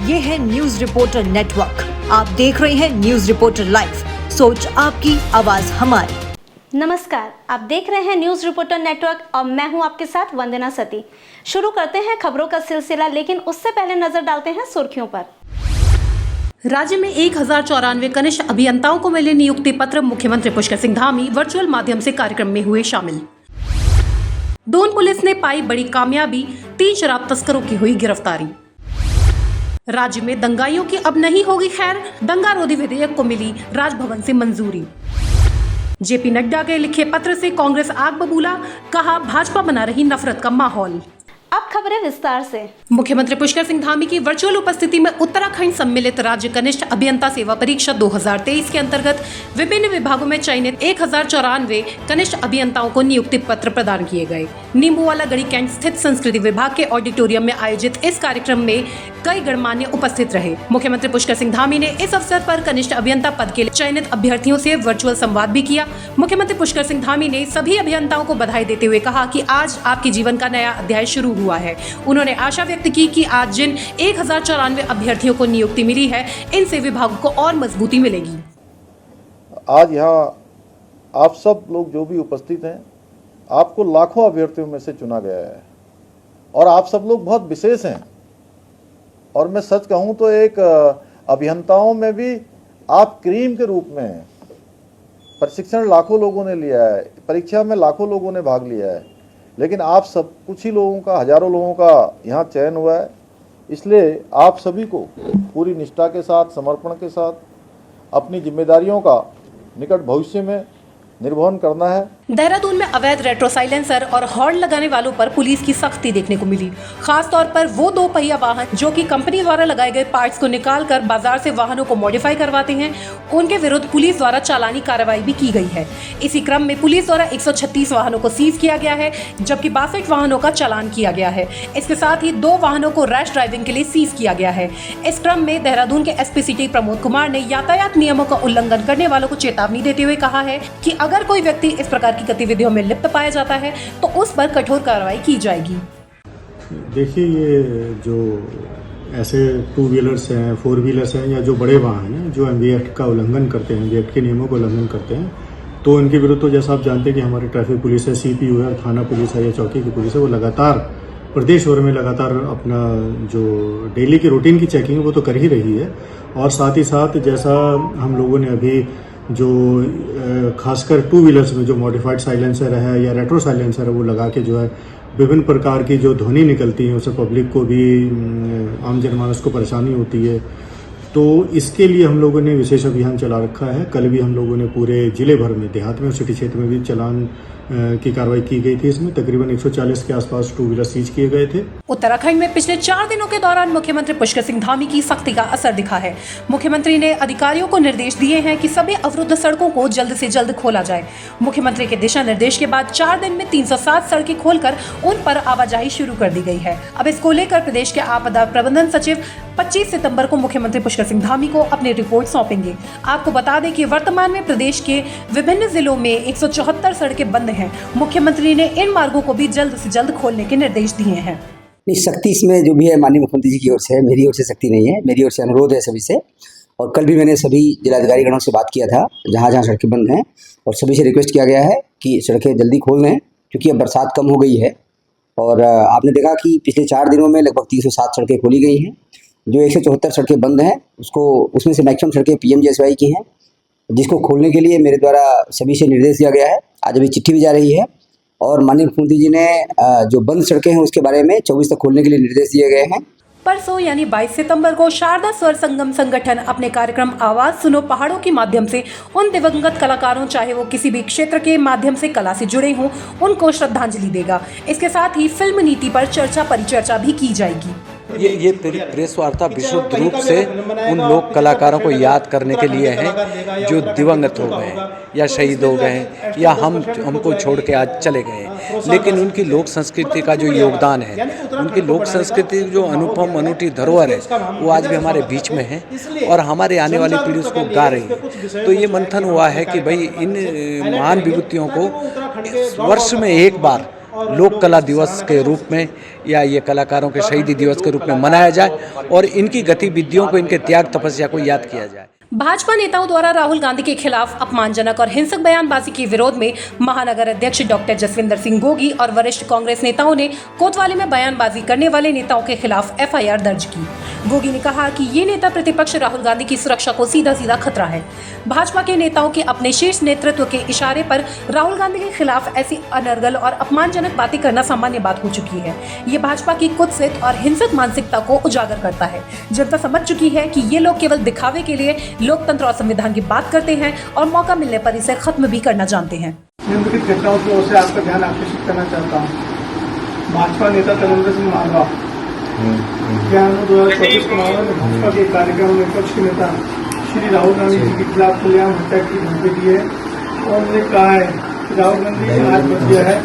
ये है news reporter network. आप देख रहे हैं न्यूज रिपोर्टर लाइव, सोच आपकी, आवाज हमारी। नमस्कार, आप देख रहे हैं न्यूज रिपोर्टर नेटवर्क और मैं हूं आपके साथ वंदना सती। शुरू करते हैं खबरों का सिलसिला, लेकिन उससे पहले नजर डालते हैं सुर्खियों पर। राज्य में 1094 कनिष्ठ अभियंताओं को मिले नियुक्ति पत्र। मुख्यमंत्री पुष्कर सिंह धामी वर्चुअल माध्यम से कार्यक्रम में हुए शामिल। दून पुलिस ने पाई बड़ी कामयाबी, 3 शराब तस्करों की हुई गिरफ्तारी। राज्य में दंगाइयों की अब नहीं होगी खैर, दंगा रोधी विधेयक को मिली राजभवन से मंजूरी। जेपी नड्डा के लिखे पत्र से कांग्रेस आग बबूला, कहा भाजपा बना रही नफरत का माहौल। अब खबरें विस्तार से। मुख्यमंत्री पुष्कर सिंह धामी की वर्चुअल उपस्थिति में उत्तराखंड सम्मिलित राज्य कनिष्ठ अभियंता सेवा परीक्षा 2023 के अंतर्गत विभिन्न विभागों में चयनित 1094 कनिष्ठ अभियंताओं को नियुक्ति पत्र प्रदान किए गए। नींबूवाला गढ़ी कैंट स्थित संस्कृति विभाग के ऑडिटोरियम में आयोजित इस कार्यक्रम में कई गणमान्य उपस्थित रहे। मुख्यमंत्री पुष्कर सिंह धामी ने इस अवसर पर कनिष्ठ अभियंता पद के लिए चयनित अभ्यर्थियों से वर्चुअल संवाद भी किया। मुख्यमंत्री पुष्कर सिंह धामी ने सभी अभियंताओं को बधाई देते हुए कहा कि आज आपके जीवन का नया अध्याय शुरू हुआ है। उन्होंने आशा व्यक्त की कि आज जिन 1094 अभ्यर्थियों को नियुक्ति मिली है, इनसे विभाग को और मजबूती मिलेगी। आज यहाँ आप सब लोग जो भी उपस्थित हैं, आपको लाखों अभ्यर्थियों में से चुना गया है और आप सब लोग बहुत विशेष हैं। और मैं सच कहूँ तो एक अभियंताओं में भी आप क्रीम के रूप में हैं। प्रशिक्षण लाखों लोगों ने लिया है, परीक्षा में लाखों लोगों ने भाग लिया है, लेकिन आप सब कुछ ही लोगों का, हजारों लोगों का यहाँ चयन हुआ है। इसलिए आप सभी को पूरी निष्ठा के साथ, समर्पण के साथ अपनी जिम्मेदारियों का निकट भविष्य में निर्वहन करना है। देहरादून में अवैध रेट्रो साइलेंसर और हॉर्न लगाने वालों पर पुलिस की सख्ती देखने को मिली। खास तौर पर वो 2 पहिया वाहन जो कि कंपनी द्वारा लगाए गए पार्ट्स को निकालकर बाजार से वाहनों को मॉडिफाई करवाते हैं, उनके विरुद्ध पुलिस द्वारा चालानी कार्रवाई भी की गई है। इसी क्रम में पुलिस द्वारा 136 वाहनों को सीज किया गया है, जबकि 62 वाहनों का चालान किया गया है। इसके साथ ही 2 वाहनों को रैश ड्राइविंग के लिए सीज किया गया है। इस क्रम में देहरादून के एसपी सिटी प्रमोद कुमार ने यातायात नियमों का उल्लंघन करने वालों को चेतावनी देते हुए कहा है कि अगर कोई व्यक्ति इस प्रकार की गतिविधियों में लिप्त पाया जाता है तो उस पर कठोर कार्रवाई की जाएगी। देखिए, ये जो ऐसे 2 व्हीलर्स हैं, 4 व्हीलर्स हैं या जो बड़े वाहन हैं जो एमवी एक्ट का उल्लंघन करते हैं, एमवी एक्ट के नियमों का उल्लंघन करते हैं, तो इनके विरुद्ध तो जैसा आप जानते हैं कि हमारी ट्रैफिक पुलिस है, सीपीयू है, थाना पुलिस है या चौकी की पुलिस है, वो लगातार प्रदेश भर में लगातार अपना जो डेली की रूटीन की चेकिंग है वो तो कर ही रही है। और साथ ही साथ जैसा हम लोगों ने अभी जो खासकर 2 व्हीलर्स में जो मॉडिफाइड साइलेंसर है या रेट्रो साइलेंसर है वो लगा के जो है विभिन्न प्रकार की जो ध्वनि निकलती है उससे पब्लिक को भी, आम जनमानस को परेशानी होती है, तो इसके लिए हम लोगों ने विशेष अभियान चला रखा है। कल भी हम लोगों ने पूरे जिले भर में, देहात में और सिटी क्षेत्र में भी चालान की कार्रवाई की गई थी। इसमें तकरीबन 140 के आसपास 2 व्हीलर सीज किए गए थे। उत्तराखंड में पिछले 4 दिनों के दौरान मुख्यमंत्री पुष्कर सिंह धामी की सख्ती का असर दिखा है। मुख्यमंत्री ने अधिकारियों को निर्देश दिए हैं कि सभी अवरुद्ध सड़कों को जल्द से जल्द खोला जाए। मुख्यमंत्री के दिशा निर्देश के बाद 4 दिन में 307 सड़कें खोलकर उन पर आवाजाही शुरू कर दी गई है। अब इसको लेकर प्रदेश के आपदा प्रबंधन सचिव 25 सितंबर को मुख्यमंत्री पुष्कर सिंह धामी को अपनी रिपोर्ट सौंपेंगे। आपको बता दें कि वर्तमान में प्रदेश के विभिन्न जिलों में 174 सड़कें बंद हैं। मुख्यमंत्री ने इन मार्गों को भी जल्द से जल्द खोलने के निर्देश दिए हैं। नहीं, सख्ती इसमें जो भी है माननीय मुख्यमंत्री जी की ओर से है, मेरी ओर से सख्ती नहीं है, मेरी ओर से अनुरोध है सभी से। और कल भी मैंने सभी जिलाधिकारी गणों से बात किया था, जहाँ जहाँ सड़कें बंद हैं, और सभी से रिक्वेस्ट किया गया है कि सड़कें जल्दी खोल लें, क्योंकि अब बरसात कम हो गई है। और आपने देखा कि पिछले 4 दिनों में लगभग 307 सड़कें खोली गई हैं। जो 174 सड़कें बंद हैं उसमें से मैक्सिमम सड़कें PMGSY की हैं, जिसको खोलने के लिए मेरे द्वारा सभी से निर्देश दिया गया है। आज अभी चिट्ठी भी जा रही है और माननीय मुख्यमंत्री जी ने जो बंद सड़कें हैं उसके बारे में 24 तक खोलने के लिए निर्देश दिए गए हैं। परसों यानी 22 सितंबर को शारदा स्वर संगम संगठन अपने कार्यक्रम आवाज सुनो पहाड़ों के माध्यम से उन दिवंगत कलाकारों, चाहे वो किसी भी क्षेत्र के माध्यम से कला से जुड़े हों, उनको श्रद्धांजलि देगा। इसके साथ ही फिल्म नीति पर चर्चा परिचर्चा भी की जाएगी। ये प्रेस वार्ता विशुद्ध रूप से उन लोक कलाकारों को याद करने के लिए है जो दिवंगत हो गए या शहीद हो गए या हमको छोड़ के आज चले गए, लेकिन उनकी लोक संस्कृति का जो योगदान है, उनकी लोक संस्कृति जो अनुपम अनूठी धरोहर है, वो आज भी हमारे बीच में है और हमारे आने वाली पीढ़ी उसको गा रही है। तो ये मंथन हुआ है कि भाई इन महान विभूतियों को वर्ष में एक बार लोक कला दिवस के रूप में या ये कलाकारों के शहीदी दिवस के रूप में मनाया जाए और इनकी गतिविधियों को, इनके त्याग तपस्या को याद किया जाए। भाजपा नेताओं द्वारा राहुल गांधी के खिलाफ अपमानजनक और हिंसक बयानबाजी के विरोध में महानगर अध्यक्ष डॉक्टर जसविंदर सिंह गोगी और वरिष्ठ कांग्रेस नेताओं ने कोतवाली में बयानबाजी करने वाले नेताओं के खिलाफ एफआईआर दर्ज की। गोगी ने कहा कि ये नेता प्रतिपक्ष राहुल गांधी की सुरक्षा को सीधा सीधा खतरा है। भाजपा के नेताओं के अपने शीर्ष नेतृत्व के इशारे पर राहुल गांधी के खिलाफ ऐसी अनर्गल और अपमानजनक बातें करना सामान्य बात हो चुकी है। ये भाजपा की कुत्सित और हिंसक मानसिकता को उजागर करता है। जनता समझ चुकी है कि ये लोग केवल दिखावे के लिए लोकतंत्र और संविधान की बात करते हैं और मौका मिलने पर इसे खत्म भी करना जानते हैं। निम्नलिखित घटनाओं की ओर से आपका ध्यान आकर्षित करना चाहता हूँ। भाजपा नेता तपेंद्र सिंह महालवा ज्ञानों 2024 को भाजपा के कार्यक्रम में विपक्ष के नेता श्री राहुल गांधी जी के खिलाफ खुलेआम हत्या की धमकी दी है और उन्होंने कहा है कि राहुल गांधी आज बच गया है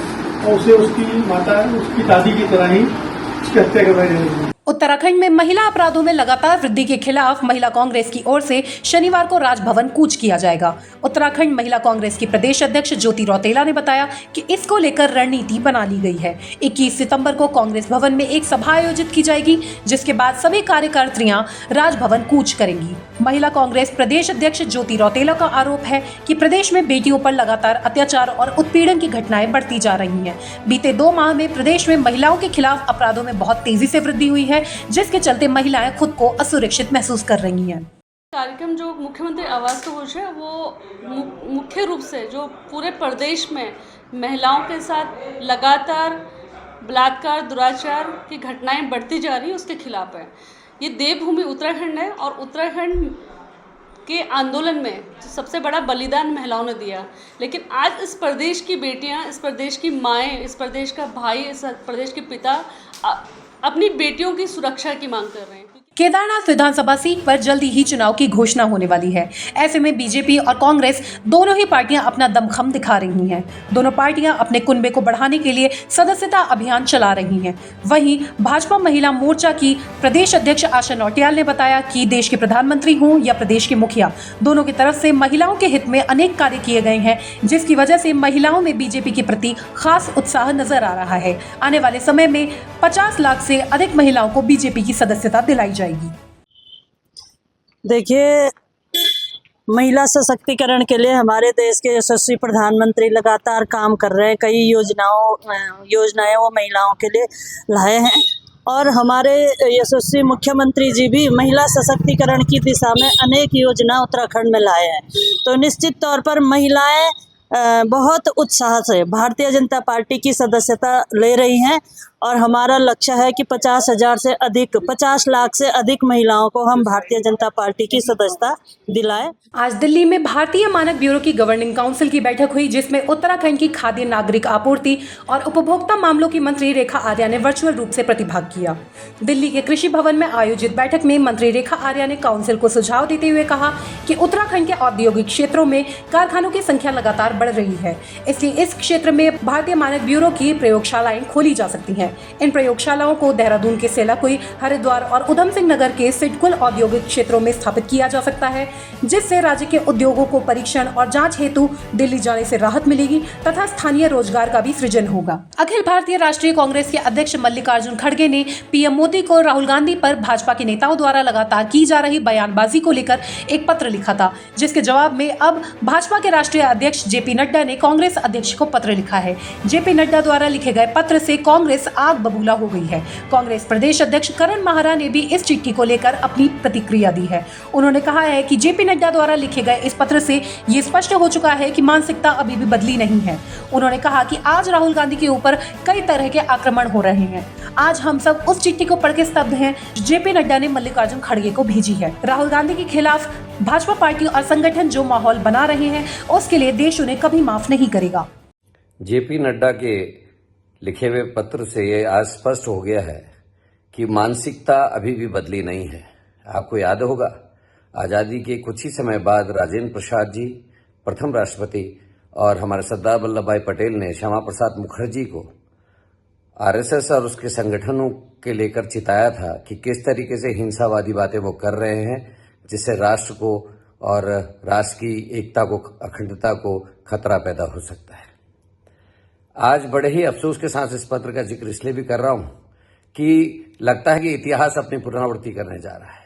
और उसे उसकी माता, उसकी दादी की तरह ही उसकी हत्या करवाई जाएगी। उत्तराखंड में महिला अपराधों में लगातार वृद्धि के खिलाफ महिला कांग्रेस की ओर से शनिवार को राजभवन कूच किया जाएगा। उत्तराखंड महिला कांग्रेस की प्रदेश अध्यक्ष ज्योति रौतेला ने बताया कि इसको लेकर रणनीति बना ली गई है। 21 सितंबर को कांग्रेस भवन में एक सभा आयोजित की जाएगी, जिसके बाद सभी कार्यकर्त्रियां राजभवन कूच करेंगी। महिला कांग्रेस प्रदेश अध्यक्ष ज्योति रौतेला का आरोप है कि प्रदेश में बेटियों पर लगातार अत्याचार और उत्पीड़न की घटनाएं बढ़ती जा रही हैं। बीते 2 माह में प्रदेश में महिलाओं के खिलाफ अपराधों में बहुत तेजी से वृद्धि हुई है, जिसके चलते महिलाएं खुद को असुरक्षित महसूस कर रही हैं। कार्यक्रम जो मुख्यमंत्री आवास कोष है वो मुख्य रूप से जो पूरे प्रदेश में महिलाओं के साथ लगातार बलात्कार, दुराचार की घटनाएं बढ़ती जा रही है, उसके खिलाफ है। ये देवभूमि उत्तराखंड है और उत्तराखंड के आंदोलन में सबसे बड़ा बलिदान महिलाओं ने दिया। लेकिन आज इस प्रदेश की बेटियां, इस प्रदेश की माएँ, इस प्रदेश का भाई, इस प्रदेश के पिता अपनी बेटियों की सुरक्षा की मांग कर रहे हैं। केदारनाथ विधानसभा सीट पर जल्दी ही चुनाव की घोषणा होने वाली है। ऐसे में बीजेपी और कांग्रेस दोनों ही पार्टियां अपना दमखम दिखा रही हैं। दोनों पार्टियां अपने कुनबे को बढ़ाने के लिए सदस्यता अभियान चला रही हैं। वहीं भाजपा महिला मोर्चा की प्रदेश अध्यक्ष आशा नौटियाल ने बताया कि देश के प्रधानमंत्री हों या प्रदेश के मुखिया, दोनों की तरफ से महिलाओं के हित में अनेक कार्य किए गए हैं, जिसकी वजह से महिलाओं में बीजेपी के प्रति खास उत्साह नजर आ रहा है। आने वाले समय में 50 लाख से अधिक महिलाओं को बीजेपी की सदस्यता दिलाई जाएगी। देखिए, महिला सशक्तिकरण के लिए हमारे देश के यशस्वी प्रधानमंत्री लगातार काम कर रहे हैं। कई योजनाएं वो महिलाओं के लिए लाए हैं और हमारे यशस्वी मुख्यमंत्री जी भी महिला सशक्तिकरण की दिशा में अनेक योजना उत्तराखंड में लाए हैं। तो निश्चित तौर पर महिलाएं बहुत उत्साह से भारतीय जनता पार्टी की सदस्यता ले रही हैं और हमारा लक्ष्य है कि 50 लाख से अधिक महिलाओं को हम भारतीय जनता पार्टी की सदस्यता दिलाएं। आज दिल्ली में भारतीय मानक ब्यूरो की गवर्निंग काउंसिल की बैठक हुई, जिसमें उत्तराखंड की खाद्य नागरिक आपूर्ति और उपभोक्ता मामलों की मंत्री रेखा आर्या ने वर्चुअल रूप से प्रतिभाग किया। दिल्ली के कृषि भवन में आयोजित बैठक में मंत्री रेखा आर्या ने काउंसिल को सुझाव देते हुए कहा कि उत्तराखंड के औद्योगिक क्षेत्रों में कारखानों की संख्या लगातार बढ़ रही है, इसलिए इस क्षेत्र में भारतीय मानक ब्यूरो की प्रयोगशालाएं खोली जा सकती हैं। इन प्रयोगशालाओं को देहरादून के सेलाकुई, हरिद्वार और उधम सिंह नगर के सिडकुल औद्योगिक क्षेत्रों में स्थापित किया जा सकता है, जिससे राज्य के उद्योगों को परीक्षण और जांच हेतु दिल्ली जाने से राहत मिलेगी तथा स्थानीय रोजगार का भी सृजन होगा। अखिल भारतीय राष्ट्रीय कांग्रेस के अध्यक्ष मल्लिकार्जुन खड़गे ने पीएम मोदी को राहुल गांधी पर भाजपा के नेताओं द्वारा लगातार की जा रही बयानबाजी को लेकर एक पत्र लिखा था, जिसके जवाब में अब भाजपा के राष्ट्रीय अध्यक्ष जेपी नड्डा ने कांग्रेस अध्यक्ष को पत्र लिखा है। जेपी नड्डा द्वारा लिखे गए पत्र से कांग्रेस आग बबूला हो गई है। कांग्रेस प्रदेश अध्यक्ष करण माहरा ने भी इस चिट्ठी को लेकर अपनी प्रतिक्रिया दी है। उन्होंने कहा है कि जेपी नड्डा द्वारा लिखे गए इस पत्र से ये स्पष्ट हो चुका है कि मानसिकता अभी भी बदली नहीं है। उन्होंने कहा कि आज राहुल गांधी के ऊपर कई तरह के आक्रमण हो रहे हैं। आज हम सब उस चिट्ठी को पढ़ के स्तब्ध हैं जो जेपी नड्डा ने मल्लिकार्जुन खड़गे को भेजी है। राहुल गांधी के खिलाफ भाजपा पार्टी और संगठन जो माहौल बना रहे हैं, उसके लिए देश उन्हें कभी माफ नहीं करेगा। जेपी नड्डा के लिखे हुए पत्र से ये आज स्पष्ट हो गया है कि मानसिकता अभी भी बदली नहीं है। आपको याद होगा, आज़ादी के कुछ ही समय बाद राजेंद्र प्रसाद जी प्रथम राष्ट्रपति और हमारे सरदार वल्लभ भाई पटेल ने श्यामा प्रसाद मुखर्जी को आरएसएस और उसके संगठनों के लेकर चिताया था कि किस तरीके से हिंसावादी बातें वो कर रहे हैं, जिससे राष्ट्र को और राष्ट्र की एकता को, अखंडता को खतरा पैदा हो सकता है। आज बड़े ही अफसोस के साथ इस पत्र का जिक्र इसलिए भी कर रहा हूं कि लगता है कि इतिहास अपनी पुनरावृत्ति करने जा रहा है।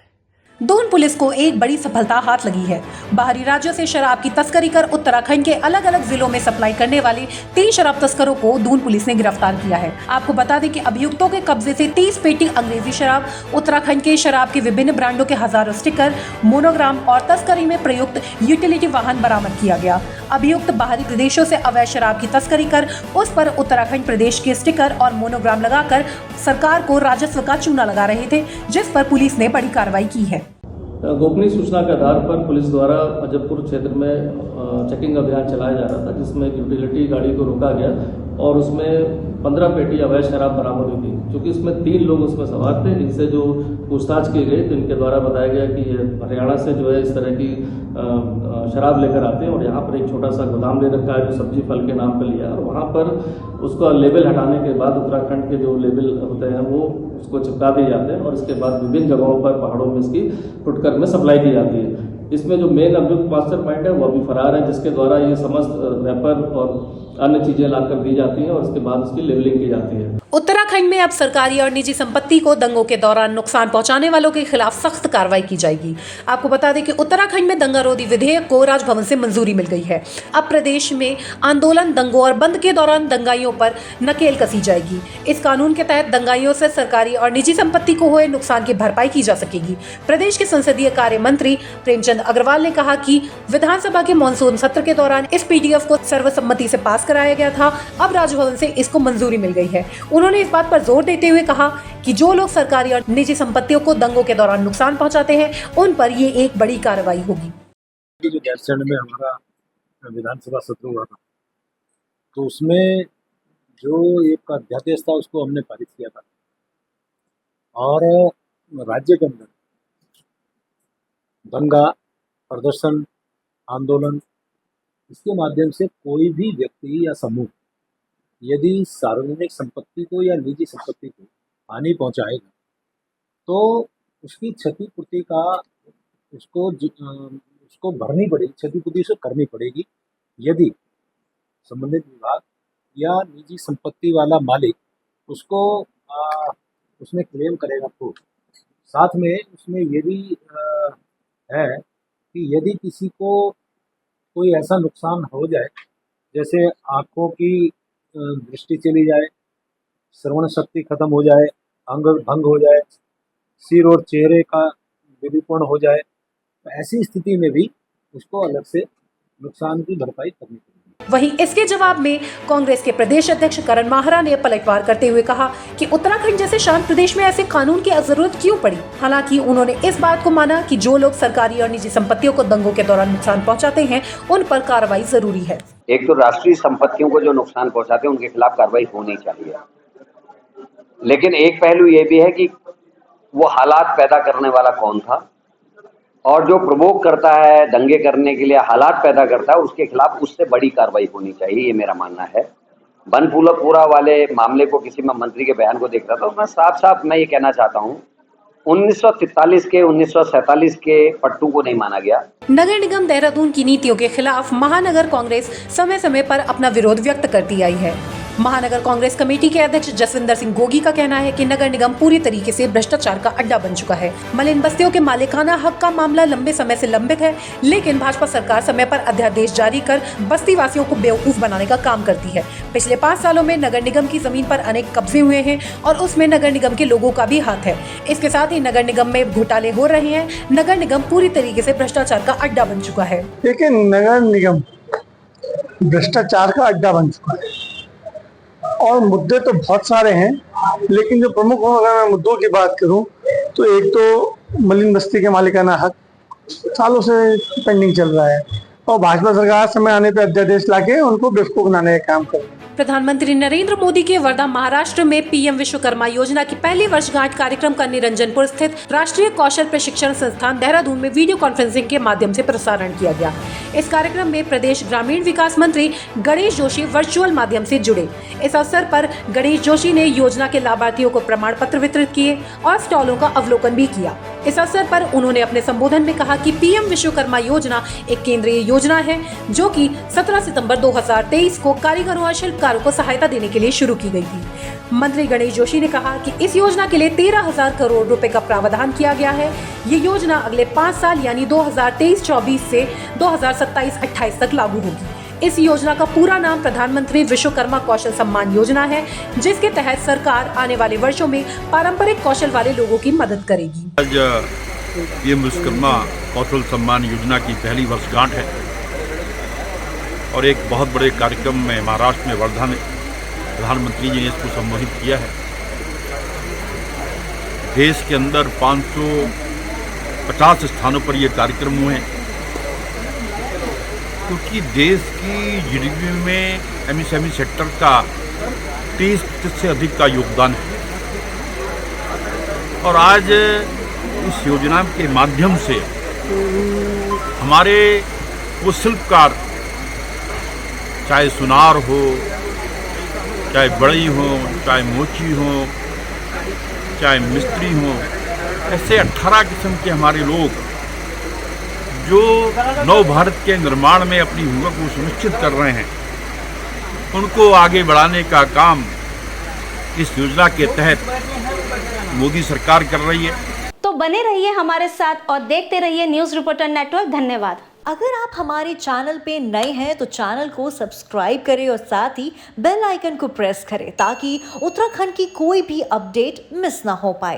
दून पुलिस को एक बड़ी सफलता हाथ लगी है। बाहरी राज्यों से शराब की तस्करी कर उत्तराखंड के अलग अलग जिलों में सप्लाई करने वाले 3 शराब तस्करों को दून पुलिस ने गिरफ्तार किया है। आपको बता दें कि अभियुक्तों के कब्जे से 30 पेटी अंग्रेजी शराब, उत्तराखंड के शराब के विभिन्न ब्रांडों के हजारों स्टिकर, मोनोग्राम और तस्करी में प्रयुक्त यूटिलिटी वाहन बरामद किया गया। अभियुक्त बाहरी प्रदेशों से अवैध शराब की तस्करी कर उस पर उत्तराखंड प्रदेश के स्टिकर और मोनोग्राम लगाकर सरकार को राजस्व का चूना लगा रहे थे, जिस पर पुलिस ने बड़ी कार्रवाई की है। गोपनीय सूचना के आधार पर पुलिस द्वारा अजबपुर क्षेत्र में चेकिंग अभियान चलाया जा रहा था, जिसमें एक यूटिलिटी गाड़ी को रोका गया और उसमें 15 पेटी अवैध शराब बरामद हुई थी। क्योंकि इसमें 3 लोग उसमें सवार थे, जिनसे जो पूछताछ की गई तो इनके द्वारा बताया गया कि ये हरियाणा से जो है इस तरह की शराब लेकर आते हैं और यहाँ पर एक छोटा सा गोदाम ले रखा है जो सब्जी फल के नाम पर लिया, और वहाँ पर उसका लेबल हटाने के बाद उत्तराखंड के जो लेबल होते हैं वो उसको चिपका दिए जाते हैं और इसके बाद विभिन्न जगहों पर पहाड़ों में इसकी फुटकर में सप्लाई की जाती है। इसमें जो मेन अभियुक्त मास्टर माइंड है वो अभी फरार है, जिसके द्वारा ये समस्त रैपर और अन्य चीजें लाकर दी जाती हैं और उसके बाद उसकी लेबलिंग की जाती है। उत्तराखंड में अब सरकारी और निजी संपत्ति को दंगों के दौरान नुकसान पहुंचाने वालों के खिलाफ सख्त कार्रवाई की जाएगी। आपको बता दें कि उत्तराखंड में दंगारोधी विधेयक को राजभवन से मंजूरी मिल गई है। अब प्रदेश में आंदोलन, दंगों और बंद के दौरान दंगाइयों पर नकेल कसी जाएगी। इस कानून के तहत दंगाइयों से सरकारी और निजी संपत्ति को हुए नुकसान की भरपाई की जा सकेगी। प्रदेश के संसदीय कार्य मंत्री प्रेमचंद अग्रवाल ने कहा कि विधानसभा के मानसून सत्र के दौरान इस पीडीएफ को सर्वसम्मति से पास कराया गया था। अब राजभवन से इसको मंजूरी मिल गई है। उन्होंने इस बात पर जोर देते हुए कहा कि जो लोग सरकारी और निजी संपत्तियों को दंगों के दौरान नुकसान पहुंचाते हैं, उन पर ये एक बड़ी कार्रवाई होगी। जो गैरसैंण में हमारा विधानसभा सत्र हुआ था, तो उसमें जो एक अध्यादेश था उसको हमने पारित किया था और राज्य के अंदर दंगा, प्रदर्शन, आंदोलन, इसके माध्यम से कोई भी व्यक्ति या समूह यदि सार्वजनिक संपत्ति को या निजी संपत्ति को हानि पहुंचाएगा तो उसकी क्षतिपूर्ति का उसको भरनी पड़ेगी, क्षतिपूर्ति उसको करनी पड़ेगी। यदि संबंधित विभाग या निजी संपत्ति वाला मालिक उसको उसमें क्लेम करेगा तो साथ में उसमें ये भी है कि यदि किसी को कोई ऐसा नुकसान हो जाए, जैसे आँखों की दृष्टि चली जाए, श्रवण शक्ति खत्म हो जाए, अंग भंग हो जाए, सिर और चेहरे का विरूपण हो जाए, तो ऐसी स्थिति में भी उसको अलग से नुकसान की भरपाई करनी पड़ेगी। वहीं इसके जवाब में कांग्रेस के प्रदेश अध्यक्ष करण माहरा ने पलटवार करते हुए कहा कि उत्तराखंड जैसे शांत प्रदेश में ऐसे कानून की जरूरत क्यों पड़ी। हालांकि उन्होंने इस बात को माना कि जो लोग सरकारी और निजी संपत्तियों को दंगों के दौरान नुकसान पहुंचाते हैं, उन पर कार्रवाई जरूरी है। एक तो राष्ट्रीय संपत्तियों को जो नुकसान पहुंचाते हैं उनके खिलाफ कार्रवाई होनी चाहिए, लेकिन एक पहलू ये भी है कि वो हालात पैदा करने वाला कौन था और जो प्रवोक करता है दंगे करने के लिए, हालात पैदा करता है, उसके खिलाफ उससे बड़ी कार्रवाई होनी चाहिए, ये मेरा मानना है। बनपुरा वाले मामले को किसी मैं मंत्री के बयान को देख रहा था, मैं साफ मैं ये कहना चाहता हूँ 1943 के 1947 के पट्टू को नहीं माना गया। नगर निगम देहरादून की नीतियों के खिलाफ महानगर कांग्रेस समय समय पर अपना विरोध व्यक्त करती आई है। महानगर कांग्रेस कमेटी के अध्यक्ष जसविंदर सिंह गोगी का कहना है कि नगर निगम पूरी तरीके से भ्रष्टाचार का अड्डा बन चुका है। मलिन बस्तियों के मालिकाना हक का मामला लंबे समय से लंबित है, लेकिन भाजपा सरकार समय पर अध्यादेश जारी कर बस्ती वासियों को बेवकूफ बनाने का काम करती है। पिछले 5 सालों में नगर निगम की जमीन पर अनेक कब्जे हुए हैं और उसमें नगर निगम के लोगों का भी हाथ है। इसके साथ ही नगर निगम में घोटाले हो रहे हैं। नगर निगम पूरी तरीके से भ्रष्टाचार का अड्डा बन चुका है। लेकिन नगर निगम भ्रष्टाचार का अड्डा बन चुका है और मुद्दे तो बहुत सारे हैं, लेकिन जो प्रमुख अगर मैं मुद्दों की बात करूं तो एक तो मलिन बस्ती के मालिकाना हक सालों से पेंडिंग चल रहा है और भाजपा सरकार समय आने पर अध्यादेश लाके उनको बेवकूफ बनाने का काम कर रही है। प्रधानमंत्री नरेंद्र मोदी के वर्धा महाराष्ट्र में पीएम विश्वकर्मा योजना की पहली वर्षगांठ कार्यक्रम का निरंजनपुर स्थित राष्ट्रीय कौशल प्रशिक्षण संस्थान देहरादून में वीडियो कॉन्फ्रेंसिंग के माध्यम से प्रसारण किया गया। इस कार्यक्रम में प्रदेश ग्रामीण विकास मंत्री गणेश जोशी वर्चुअल माध्यम से जुड़े। इस अवसर पर गणेश जोशी ने योजना के लाभार्थियों को प्रमाण पत्र वितरित किए और स्टॉलों का अवलोकन भी किया। इस अवसर पर उन्होंने अपने संबोधन में कहा कि पीएम विश्वकर्मा योजना एक केंद्रीय योजना है जो कि 17 सितंबर 2023 को कारीगरों और शिल्पकारों को सहायता देने के लिए शुरू की गई थी। मंत्री गणेश जोशी ने कहा कि इस योजना के लिए 13,000 करोड़ रुपए का प्रावधान किया गया है। ये योजना अगले 5 साल यानी 2023-24 से 2027-28 तक लागू होगी। इस योजना का पूरा नाम प्रधानमंत्री विश्वकर्मा कौशल सम्मान योजना है, जिसके तहत सरकार आने वाले वर्षों में पारंपरिक कौशल वाले लोगों की मदद करेगी। आज पीएम विश्वकर्मा कौशल सम्मान योजना की पहली वर्षगांठ है और एक बहुत बड़े कार्यक्रम में महाराष्ट्र में वर्धा में प्रधानमंत्री जी ने इसको संबोधित किया है। देश के अंदर 550 स्थानों पर ये कार्यक्रम हुए हैं, क्योंकि देश की जीडीपी में एमएसएमई सेक्टर का 30% से अधिक का योगदान है। और आज इस योजना के माध्यम से हमारे वो शिल्पकार, चाहे सुनार हो, चाहे बड़ई हो, चाहे मोची हो, चाहे मिस्त्री हो, ऐसे 18 किस्म के हमारे लोग जो नव भारत के निर्माण में अपनी भूमिका को सुनिश्चित कर रहे हैं, उनको आगे बढ़ाने का काम इस योजना के तहत मोदी सरकार कर रही है। तो बने रहिए हमारे साथ और देखते रहिए न्यूज़ रिपोर्टर नेटवर्क। धन्यवाद। अगर आप हमारे चैनल पे नए हैं तो चैनल को सब्सक्राइब करें और साथ ही बेल आइकन को प्रेस करें ताकि उत्तराखंड की कोई भी अपडेट मिस ना हो पाए।